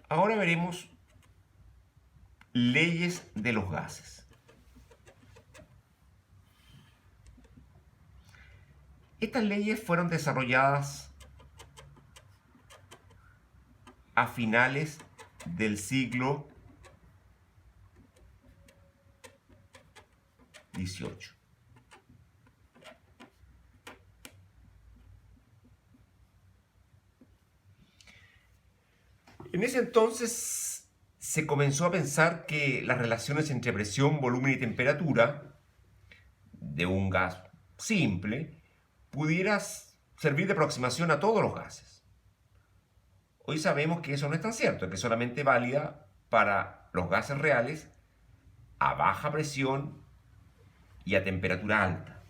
Ahora veremos leyes de los gases. Estas leyes fueron desarrolladas a finales del siglo XVIII. En ese entonces se comenzó a pensar que las relaciones entre presión, volumen y temperatura de un gas simple pudiera servir de aproximación a todos los gases. Hoy sabemos que eso no es tan cierto, que es solamente válida para los gases reales a baja presión y a temperatura alta.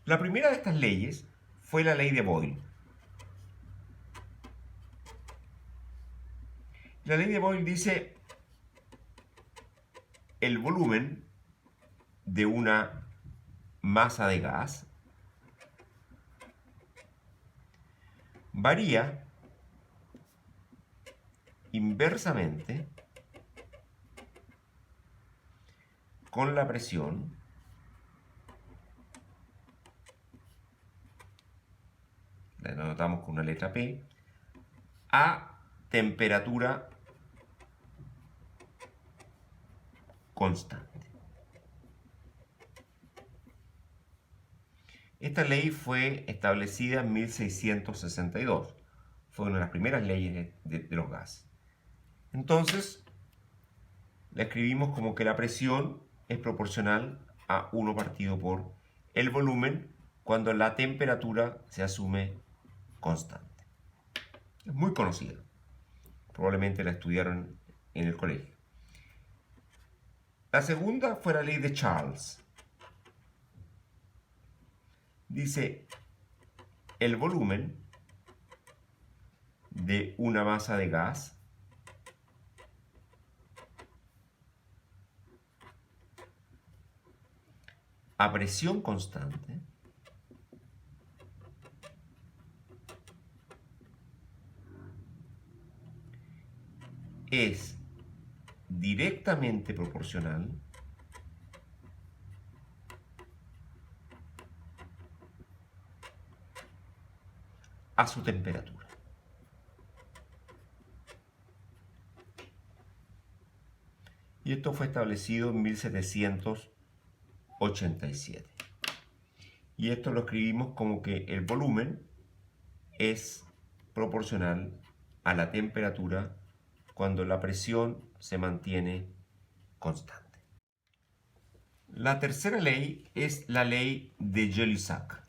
La primera de estas leyes fue la ley de Boyle. La ley de Boyle dice: el volumen de una masa de gas varía inversamente con la presión la anotamos con una letra P, a temperatura constante. Esta ley fue establecida en 1662. Fue una de las primeras leyes de los gases. Entonces, la escribimos como que la presión es proporcional a 1 partido por el volumen cuando la temperatura se asume constante. Es muy conocida. Probablemente la estudiaron en el colegio. La segunda fue la ley de Charles. Dice: el volumen de una masa de gas a presión constante es directamente proporcional a su temperatura. Y esto fue establecido en 1787. Y esto lo escribimos como que el volumen es proporcional a la temperatura cuando la presión se mantiene constante. La tercera ley es la ley de Jelissac.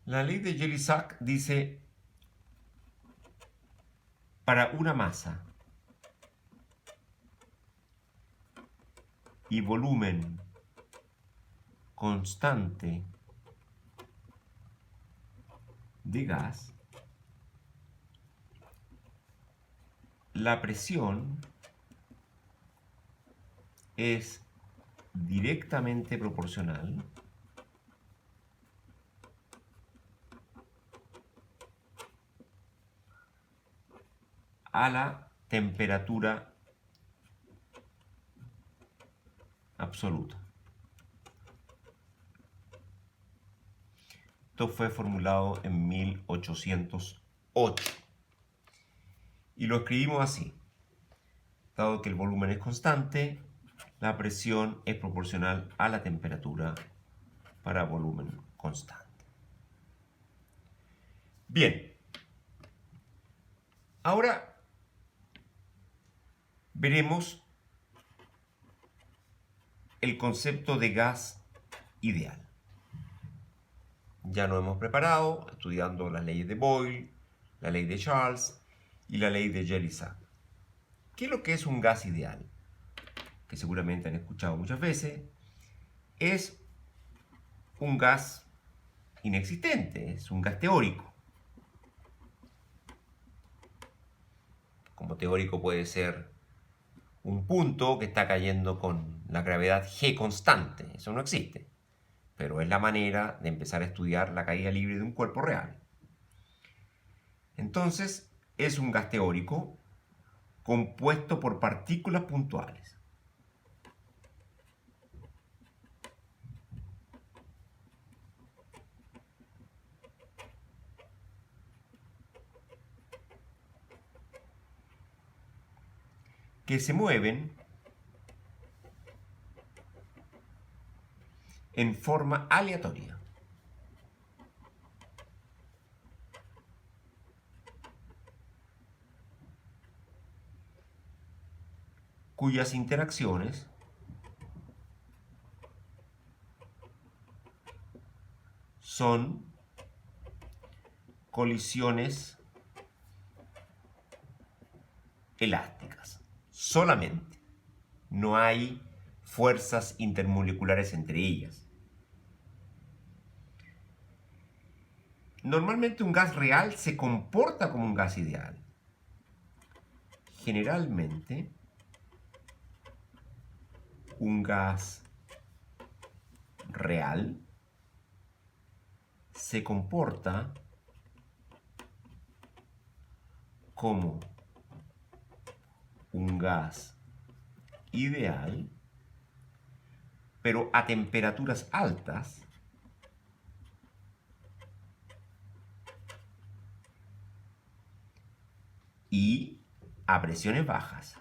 La ley de Jelissac dice: para una masa y volumen constante de gas, la presión es directamente proporcional a la temperatura absoluta. Esto fue formulado en 1808 y lo escribimos así: dado que el volumen es constante, la presión es proporcional a la temperatura para volumen constante. Bien, ahora veremos el concepto de gas ideal. Ya nos hemos preparado estudiando las leyes de Boyle, la ley de Charles y la ley de Jelissac. ¿Qué es lo que es un gas ideal? Que seguramente han escuchado muchas veces. Es un gas inexistente, es un gas teórico. Como teórico puede ser un punto que está cayendo con la gravedad G constante, eso no existe. pero es la manera de empezar a estudiar la caída libre de un cuerpo real. Entonces, es un gas teórico compuesto por partículas puntuales. Que se mueven en forma aleatoria. Cuyas interacciones son colisiones elásticas. Solamente. No hay fuerzas intermoleculares entre ellas. Normalmente un gas real se comporta como un gas ideal. Generalmente, un gas real se comporta como un gas ideal, pero a temperaturas altas y a presiones bajas.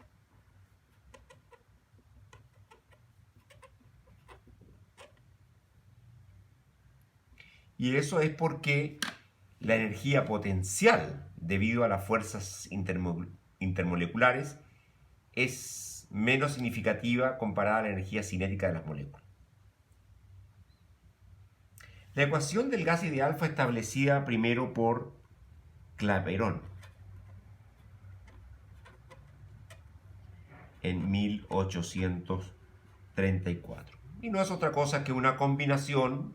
Y eso es porque la energía potencial, debido a las fuerzas intermoleculares, es menos significativa comparada a la energía cinética de las moléculas. La ecuación del gas ideal fue establecida primero por Clapeyron en 1834. Y no es otra cosa que una combinación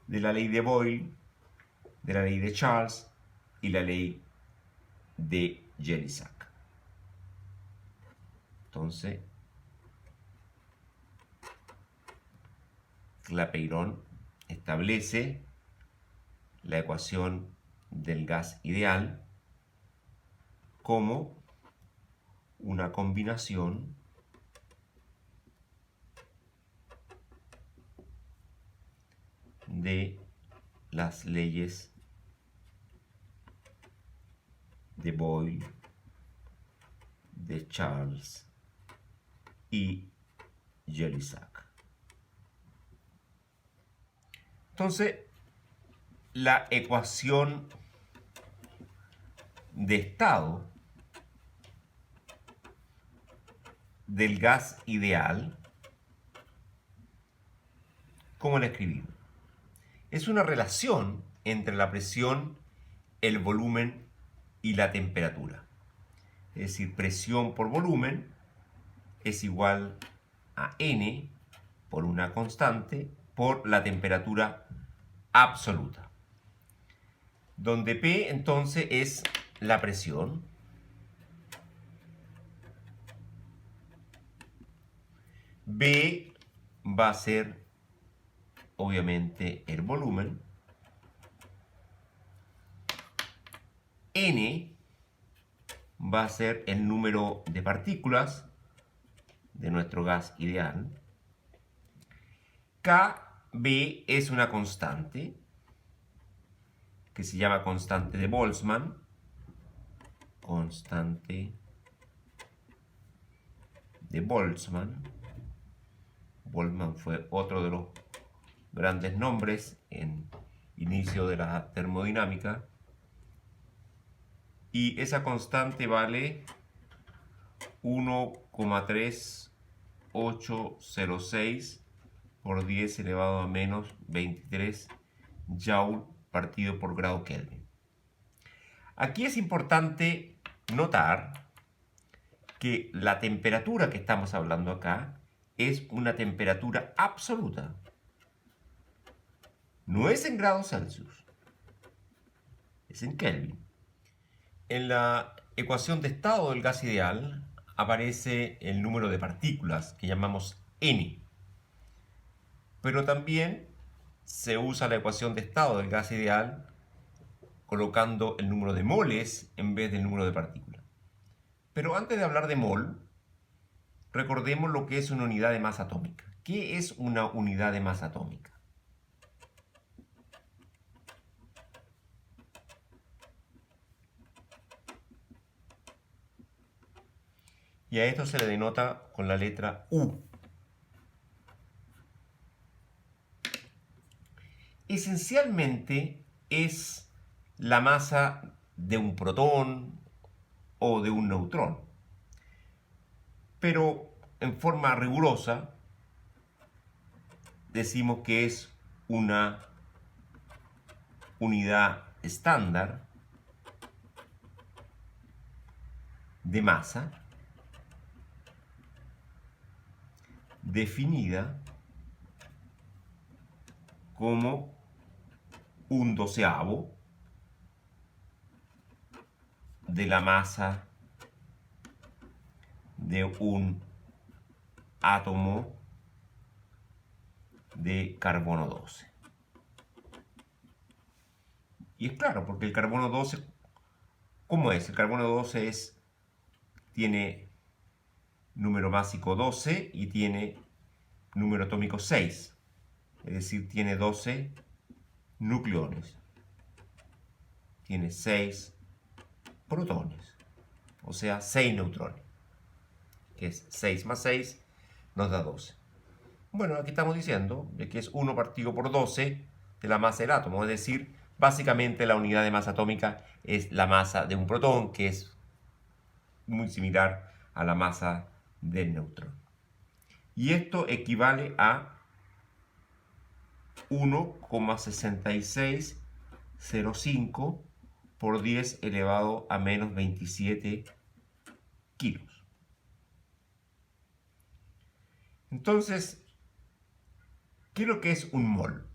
de la ley de Boyle, de la ley de Charles y la ley de Jelisach. Entonces, Clapeyron establece la ecuación del gas ideal como una combinación de las leyes de Boyle, de Charles y Jelisach. Entonces, la ecuación de estado del gas ideal, ¿cómo la escribimos? Es una relación entre la presión, el volumen y la temperatura. Es decir, presión por volumen es igual a N por una constante por la temperatura absoluta. Donde P entonces es la presión. B va a ser obviamente el volumen. N va a ser el número de partículas de nuestro gas ideal. Kb es una constante que se llama constante de Boltzmann. Constante de Boltzmann. Boltzmann fue otro de los grandes nombres en inicio de la termodinámica. Y esa constante vale 1,3806 por 10 elevado a menos 23 Joule partido por grado Kelvin. Aquí es importante notar que la temperatura que estamos hablando acá es una temperatura absoluta. No es en grados Celsius, es en Kelvin. En la ecuación de estado del gas ideal aparece el número de partículas que llamamos N. Pero también se usa la ecuación de estado del gas ideal colocando el número de moles en vez del número de partículas. Pero antes de hablar de mol, recordemos lo que es una unidad de masa atómica. ¿Qué es una unidad de masa atómica? Y a esto se le denota con la letra U. Esencialmente es la masa de un protón o de un neutrón. Pero en forma rigurosa decimos que es una unidad estándar de masa definida como un doceavo de la masa de un átomo de carbono 12. Y es claro, porque el carbono 12, ¿cómo es? El carbono 12 tiene número básico 12 y tiene número atómico 6. Es decir, tiene 12 nucleones. Tiene 6 protones. O sea, 6 neutrones. Que es 6 más 6 nos da 12. Bueno, aquí estamos diciendo que es 1 partido por 12 de la masa del átomo. Es decir, básicamente la unidad de masa atómica es la masa de un protón, que es muy similar a la masa del neutrón. Y esto equivale a 1,6605 por 10 elevado a menos 27 kilos. Entonces, ¿qué es lo que es un mol?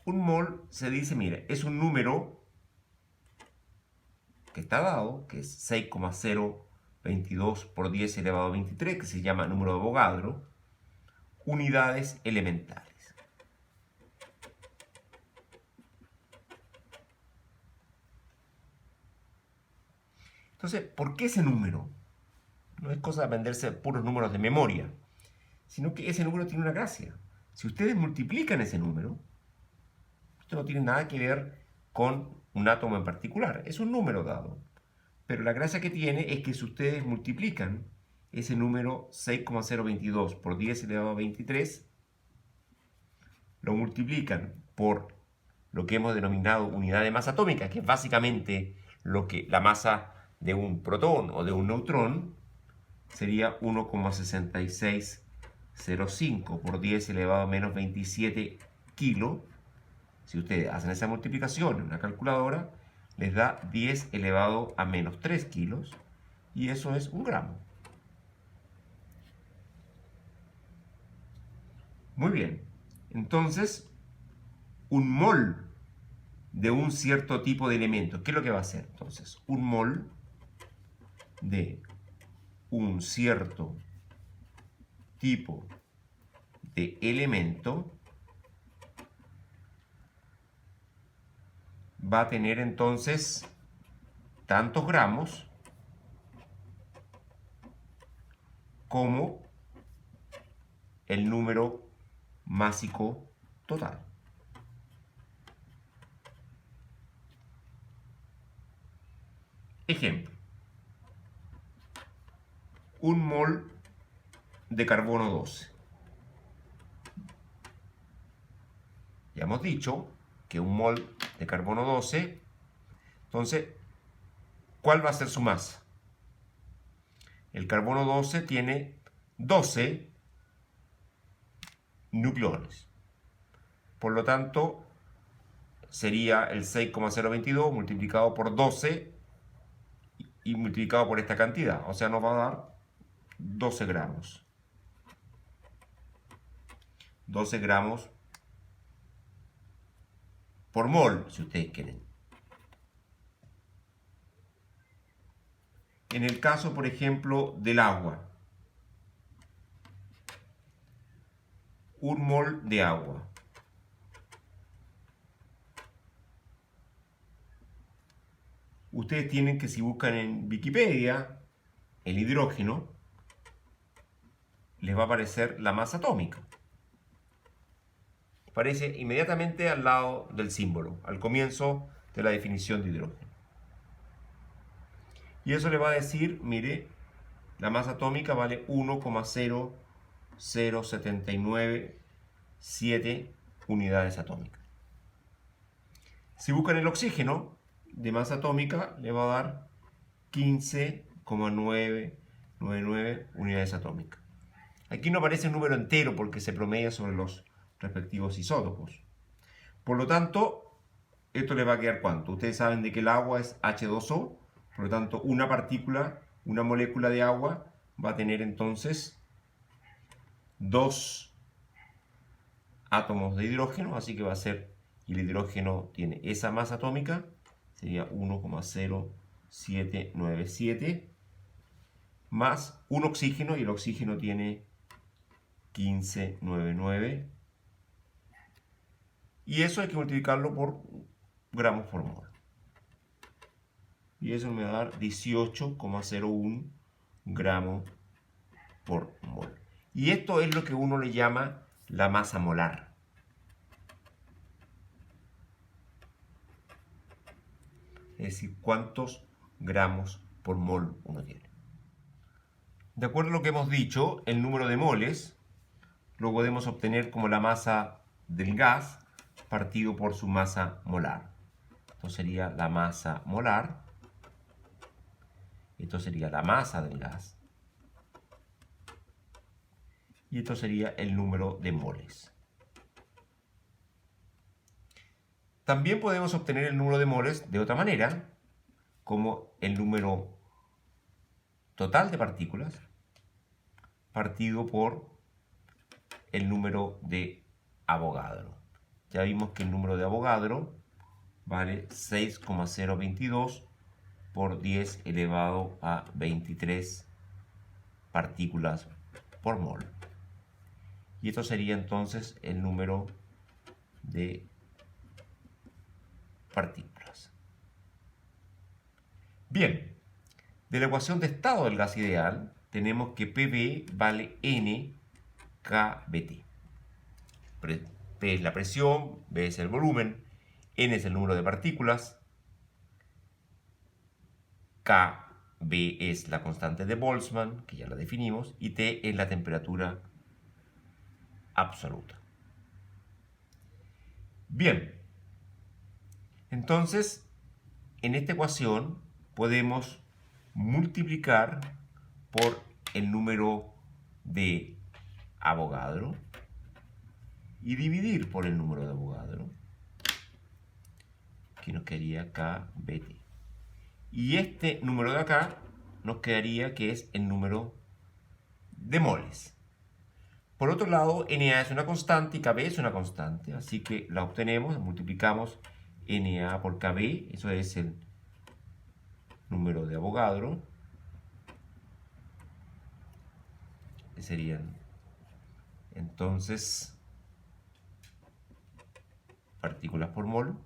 Un mol se dice, mira, es un número que está dado, que es 6,022 por 10 elevado a 23, que se llama número de Avogadro, unidades elementales. Entonces, ¿por qué ese número? No es cosa de aprenderse puros números de memoria, sino que ese número tiene una gracia. Si ustedes multiplican ese número, esto no tiene nada que ver con un átomo en particular, es un número dado. Pero la gracia que tiene es que si ustedes multiplican ese número 6,022 por 10 elevado a 23, lo multiplican por lo que hemos denominado unidad de masa atómica, que es básicamente la masa de un protón o de un neutrón, sería 1,6605 por 10 elevado a menos 27 kilos. Si ustedes hacen esa multiplicación en una calculadora, les da 10 elevado a menos 3 kilos, y eso es un gramo. Muy bien, entonces un mol de un cierto tipo de elemento, ¿qué es lo que va a hacer? Entonces, un mol de un cierto tipo de elemento va a tener entonces tantos gramos como el número másico total. Ejemplo, un mol de carbono 12. Ya hemos dicho que un mol de carbono 12, entonces, ¿cuál va a ser su masa? El carbono 12 tiene 12 nucleones. Por lo tanto, sería el 6,022 multiplicado por 12 y multiplicado por esta cantidad. O sea, nos va a dar 12 gramos. 12 gramos por mol, si ustedes quieren. En el caso, por ejemplo, del agua, un mol de agua. Ustedes tienen que, si buscan en Wikipedia el hidrógeno, les va a aparecer la masa atómica. Aparece inmediatamente al lado del símbolo, al comienzo de la definición de hidrógeno. Y eso le va a decir, mire, la masa atómica vale 1,00797 unidades atómicas. Si buscan el oxígeno de masa atómica, le va a dar 15,999 unidades atómicas. Aquí no aparece un número entero porque se promedia sobre los respectivos isótopos. Por lo tanto, esto le va a quedar ¿cuánto? Ustedes saben de que el agua es H2O, por lo tanto, una partícula, una molécula de agua va a tener entonces 2 átomos de hidrógeno, así que va a ser, y el hidrógeno tiene esa masa atómica, sería 1,0797, más un oxígeno, y el oxígeno tiene 1599, y eso hay que multiplicarlo por gramos por mol. Y eso me va a dar 18,01 gramos por mol. Y esto es lo que uno le llama la masa molar. Es decir, cuántos gramos por mol uno tiene. De acuerdo a lo que hemos dicho, el número de moles lo podemos obtener como la masa del gas partido por su masa molar. Esto sería la masa molar. Esto sería la masa del gas. Y esto sería el número de moles. También podemos obtener el número de moles de otra manera, como el número total de partículas partido por el número de Avogadro. Ya vimos que el número de Avogadro vale 6,022 por 10 elevado a 23 partículas por mol. Y esto sería entonces el número de partículas. Bien, de la ecuación de estado del gas ideal tenemos que PV vale N kBT. P es la presión, B es el volumen, N es el número de partículas, kB es la constante de Boltzmann, que ya la definimos, y T es la temperatura absoluta. Bien, entonces en esta ecuación podemos multiplicar por el número de Avogadro y dividir por el número de Avogadro, que nos quedaría kBT. Y este número de acá nos quedaría que es el número de moles. Por otro lado, Na es una constante y Kb es una constante, así que la obtenemos, multiplicamos Na por Kb, eso es el número de Avogadro, que serían entonces partículas por mol,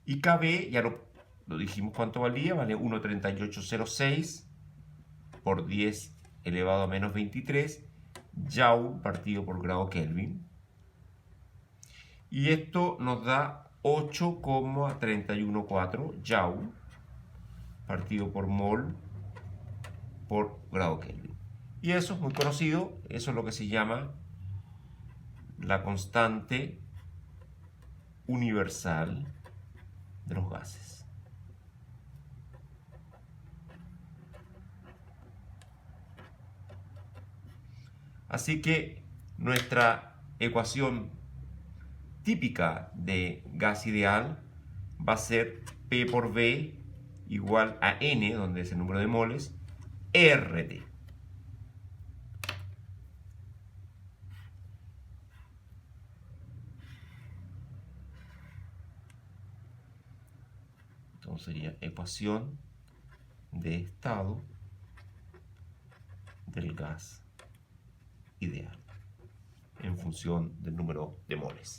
y Kb, ya lo dijimos cuánto valía, vale 1,3806 por 10 elevado a menos 23 Joule partido por grado Kelvin. Y esto nos da 8,314 Joule partido por mol por grado Kelvin. Y eso es muy conocido, eso es lo que se llama la constante universal de los gases. Así que nuestra ecuación típica de gas ideal va a ser P por V igual a N, donde es el número de moles, RT. Entonces sería ecuación de estado del gas ideal. en función del número de moles.